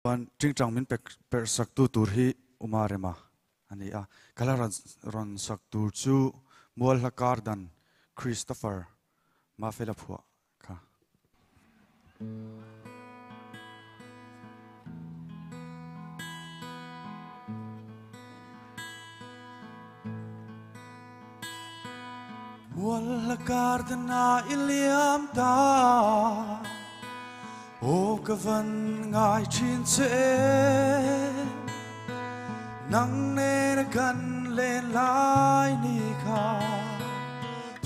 pan ting chang min per sak tu tur hi umare ma ani a kala ron sak tur chu mual la kardan Christopher ma fela phua kha mual la kardan na iliam ta ô cơ vân ngài chín sẽ nắng nê gần lên lại ni kha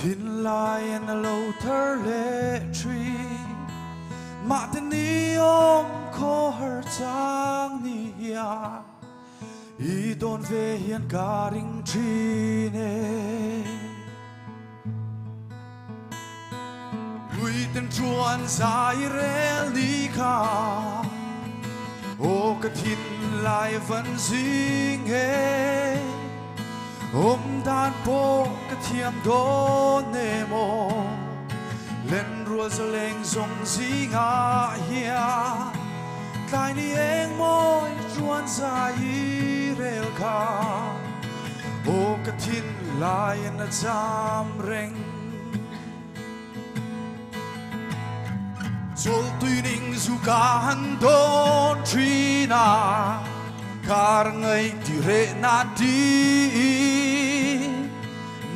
tin lại en lâu thở lệ tree mà tên ni ôm khó hở trang ni ya y tôn về hiền cả rinh tree nè Ui tên chuan dài rel đi kha ô cái thìn lại vẫn dinh hè ôm đàn po cái thiam đô nề mô lên rùa giờ lên dòng dĩ ngã hia tai ni em môi chuan dài rel kha ô cái thìn lại na jam reng Sol tuy ninh dù cả hắn đôn truy na Cả ngày thì rệ na đi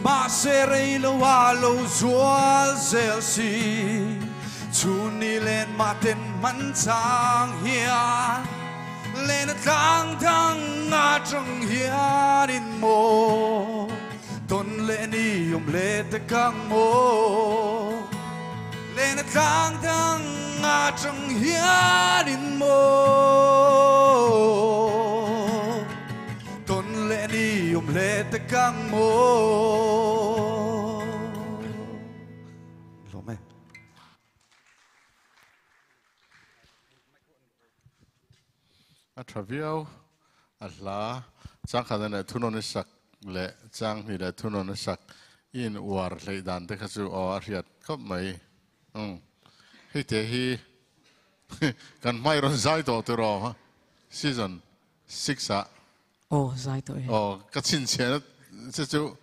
Mà sẽ rây lâu à lâu dùa dèl xì Chú ni lên mà tên mắn trang hiền Lên thang thang ngã trong hiền in mô Tôn lệ ni ôm lệ tất căng mô lên thang thang ngã trong hiền in mô tôn lệ đi lệ tất căng mô lo mẹ Traviau Allah chắc hẳn là thu non sắc lệ trang thì là thu non sắc in war lệ đàn tất cả sự ở hiệt khắp mấy hi te hi kan mai ron zai to te ro season 6 a zai to ka chin che chu